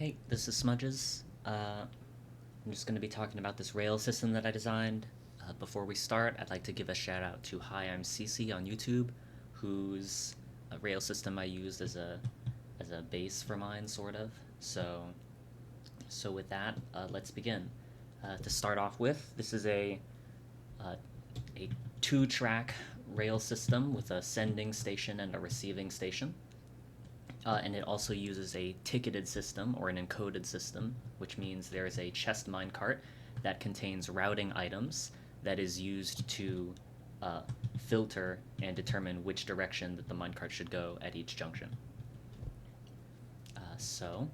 Hey, this is Smudges. I'm just going to be talking about this rail system that I designed. Before we start, I'd like to give a shout out to Hi, I'm Cece on YouTube, whose rail system I used as a base for mine, sort of. So with that, let's begin. To start off with, this is uh, a two-track rail system with a sending station and a receiving station. And it also uses a ticketed system or an encoded system, which means there is a chest minecart that contains routing items that is used to filter and determine which direction that the minecart should go at each junction. To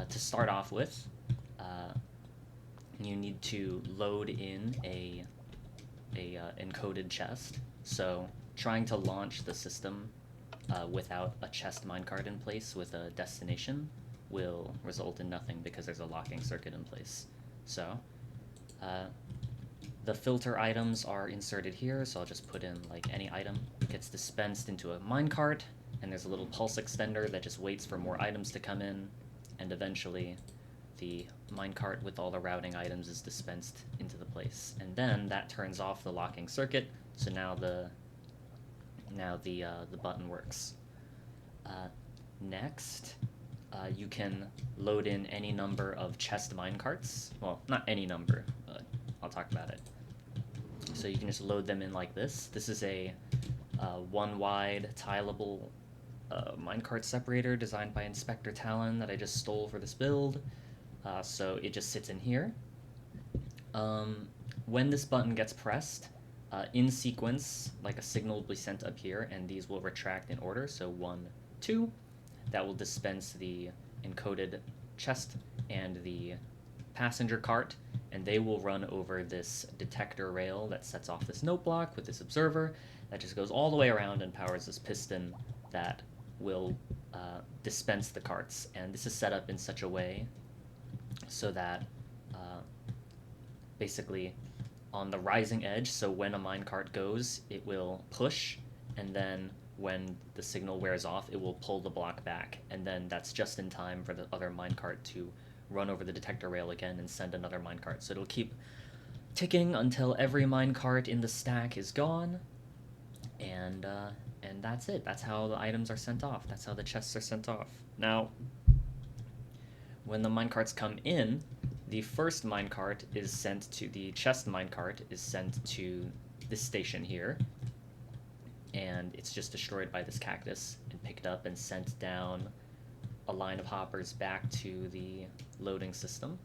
start off with, uh, you need to load in a encoded chest. So trying to launch the system without a chest minecart in place with a destination will result in nothing because there's a locking circuit in place. So the filter items are inserted here, so I'll just put in like any item. It gets dispensed into a minecart, and there's a little pulse extender that just waits for more items to come in, and eventually the minecart with all the routing items is dispensed into the place. And then that turns off the locking circuit, so now the button works. Next, you can load in any number of chest minecarts. Well, not any number, but I'll talk about it. So you can just load them in like this. This is a one-wide tileable minecart separator designed by Inspector Talon that I just stole for this build. So it just sits in here. When this button gets pressed, in sequence, like a signal will be sent up here, and these will retract in order. So 1, 2, that will dispense the encoded chest and the passenger cart, and they will run over this detector rail that sets off this note block with this observer that just goes all the way around and powers this piston that will dispense the carts. And this is set up in such a way so that basically on the rising edge, so when a minecart goes, it will push, and then when the signal wears off, it will pull the block back, and then that's just in time for the other minecart to run over the detector rail again and send another minecart. So it'll keep ticking until every minecart in the stack is gone, and that's it. That's how the items are sent off. That's how the chests are sent off. Now, when the minecarts come in, the first minecart is sent to the chest minecart is sent to this station here, and it's just destroyed by this cactus and picked up and sent down a line of hoppers back to the loading system.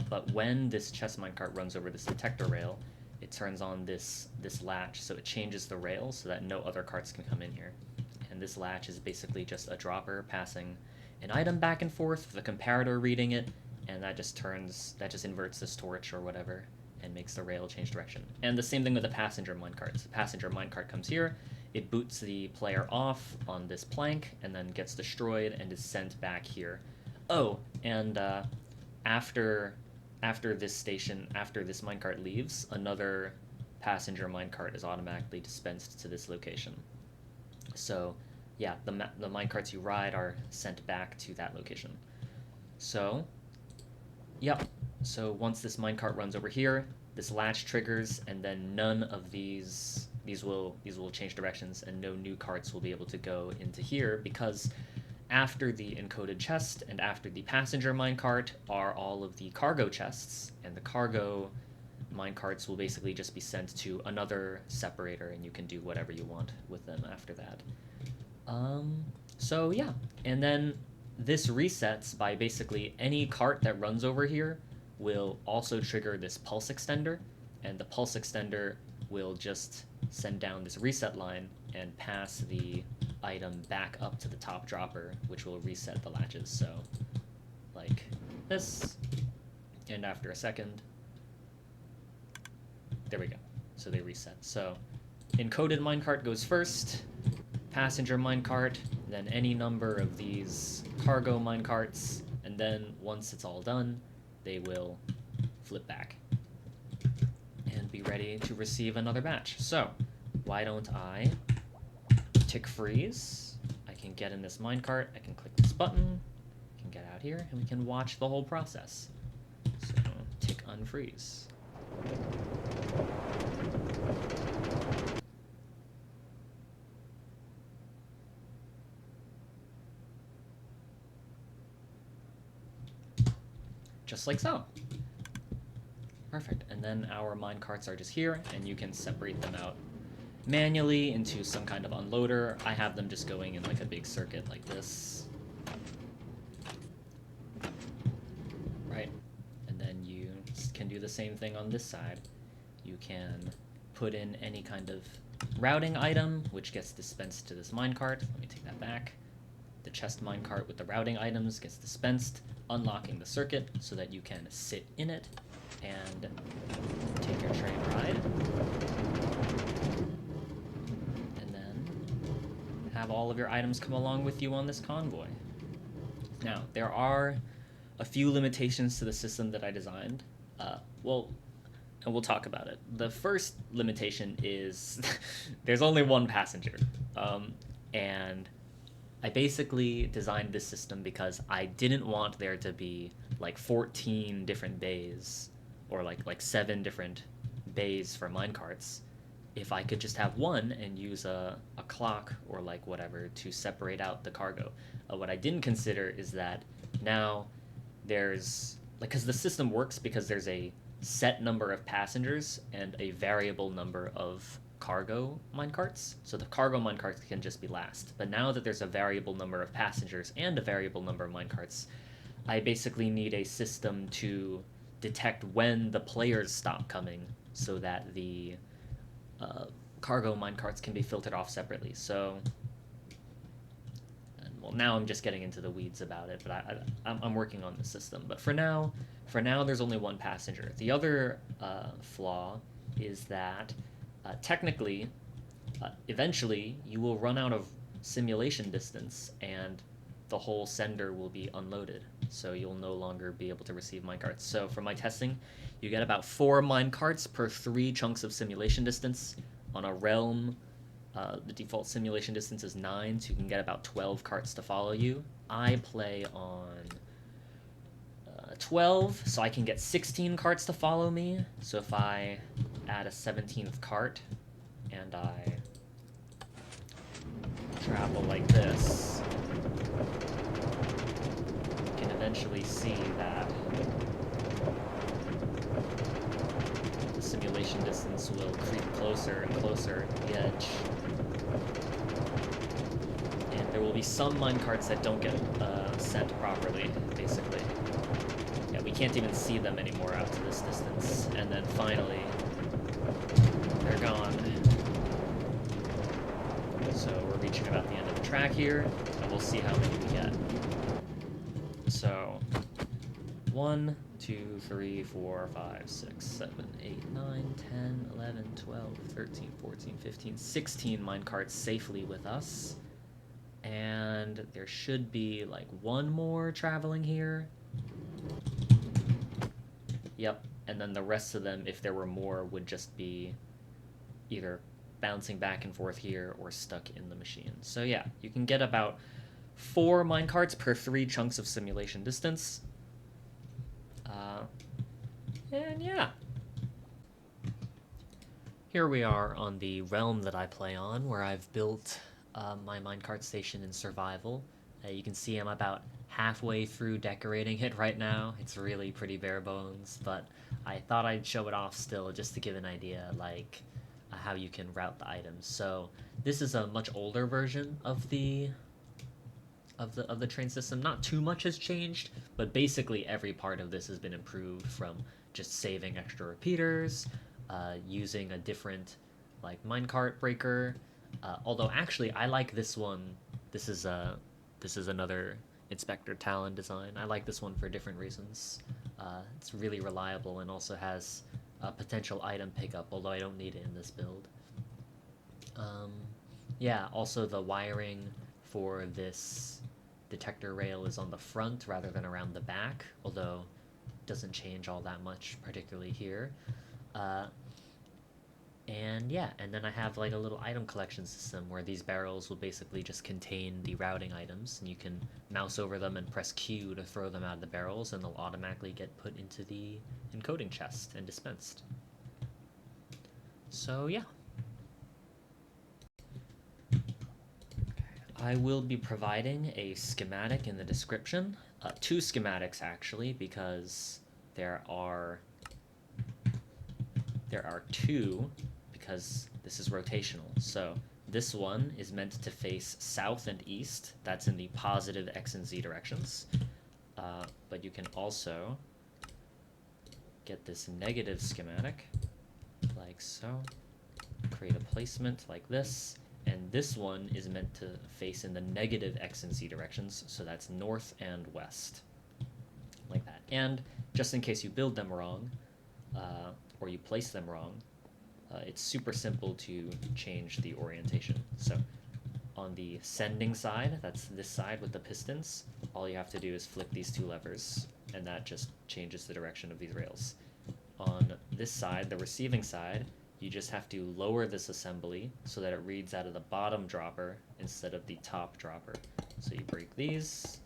But when this chest minecart runs over this detector rail, it turns on this latch, so it changes the rail so that no other carts can come in here. And this latch is basically just a dropper passing an item back and forth with a comparator reading it, and that just inverts this torch or whatever and makes the rail change direction. And the same thing with the passenger minecart. The passenger minecart comes here, it boots the player off on this plank, and then gets destroyed and is sent back here. Oh, and after this minecart leaves, another passenger minecart is automatically dispensed to this location. So yeah, the minecarts you ride are sent back to that location. So yep. So once this minecart runs over here, this latch triggers, and then none of these will change directions, and no new carts will be able to go into here, because after the encoded chest and after the passenger minecart are all of the cargo chests, and the cargo minecarts will basically just be sent to another separator, and you can do whatever you want with them after that. So yeah, and then this resets by basically any cart that runs over here will also trigger this pulse extender, and the pulse extender will just send down this reset line and pass the item back up to the top dropper, which will reset the latches. So like this, and after a second, there we go. So they reset. So encoded minecart goes first, passenger minecart, then any number of these cargo minecarts, and then once it's all done, they will flip back and be ready to receive another batch. So why don't I tick freeze? I can get in this minecart, I can click this button, get out here and we can watch the whole process. So tick unfreeze. Just like so. Perfect. And then our minecarts are just here, and you can separate them out manually into some kind of unloader. I have them just going in like a big circuit like this. Right. And then you can do the same thing on this side. You can put in any kind of routing item, which gets dispensed to this minecart. Let me take that back. The chest minecart with the routing items gets dispensed, unlocking the circuit so that you can sit in it and take your train ride. And then have all of your items come along with you on this convoy. Now, there are a few limitations to the system that I designed. And we'll talk about it. The first limitation is there's only one passenger. And I basically designed this system because I didn't want there to be like 14 different bays or like 7 different bays for minecarts. If I could just have one and use a clock or like whatever to separate out the cargo. What I didn't consider is that now there's like, because the system works because there's a set number of passengers and a variable number of cargo minecarts. So the cargo minecarts can just be last. But now that there's a variable number of passengers and a variable number of minecarts, I basically need a system to detect when the players stop coming so that the cargo minecarts can be filtered off separately. So, well, now I'm just getting into the weeds about it, but I'm working on the system. But for now, there's only one passenger. The other flaw is that technically, eventually, you will run out of simulation distance, and the whole sender will be unloaded. So you'll no longer be able to receive minecarts. So for my testing, you get about 4 minecarts per 3 chunks of simulation distance. On a realm, the default simulation distance is 9, so you can get about 12 carts to follow you. I play on 12, so I can get 16 carts to follow me. So if I add a 17th cart and I travel like this, you can eventually see that the simulation distance will creep closer and closer to the edge. And there will be some minecarts that don't get sent properly, basically. Yeah, we can't even see them anymore out to this distance. And then finally, they're gone. So we're reaching about the end of the track here, and we'll see how many we get. So, 1, 2, 3, 4, 5, 6, 7, 8, 9, 10, 11, 12, 13, 14, 15, 16 minecarts safely with us. And there should be like 1 more traveling here. Yep, and then the rest of them, if there were more, would just be either bouncing back and forth here or stuck in the machine. So yeah, you can get about 4 minecarts per 3 chunks of simulation distance. And yeah. Here we are on the realm that I play on, where I've built my minecart station in survival. You can see I'm about halfway through decorating it right now. It's really pretty bare bones, but I thought I'd show it off still just to give an idea, like how you can route the items. So this is a much older version of the train system. Not too much has changed, but basically every part of this has been improved, from just saving extra repeaters, using a different like minecart breaker. Although actually I like this one. This is another Inspector Talon design. I like this one for different reasons. It's really reliable and also has a potential item pickup, although I don't need it in this build. Yeah, also the wiring for this detector rail is on the front rather than around the back, although it doesn't change all that much, particularly here. And yeah, and then I have like a little item collection system where these barrels will basically just contain the routing items, and you can mouse over them and press Q to throw them out of the barrels, and they'll automatically get put into the encoding chest and dispensed. So yeah. I will be providing a schematic in the description. Two schematics actually, because there are two, because this is rotational. So this one is meant to face south and east. That's in the positive X and Z directions. But you can also get this negative schematic, like so. Create a placement like this. And this one is meant to face in the negative X and Z directions, so that's north and west, like that. And just in case you build them wrong, or you place them wrong, it's super simple to change the orientation. So on the sending side, that's this side with the pistons, all you have to do is flick these two levers, and that just changes the direction of these rails. On this side, the receiving side, you just have to lower this assembly so that it reads out of the bottom dropper instead of the top dropper. So you break these,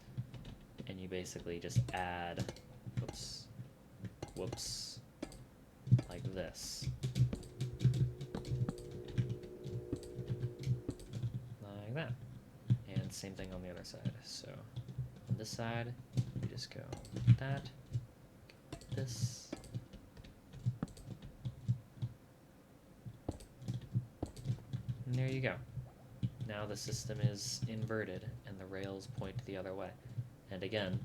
and you basically just add, whoops, like this. Like that. And same thing on the other side. So on this side, you just go like that, this. And there you go. Now the system is inverted and the rails point the other way. And again,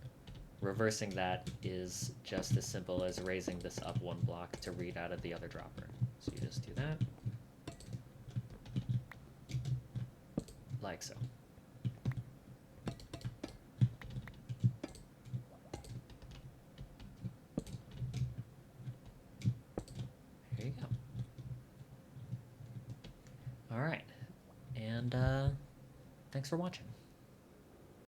reversing that is just as simple as raising this up one block to read out of the other dropper. So you just do that, like so. There you go. All right, and thanks for watching.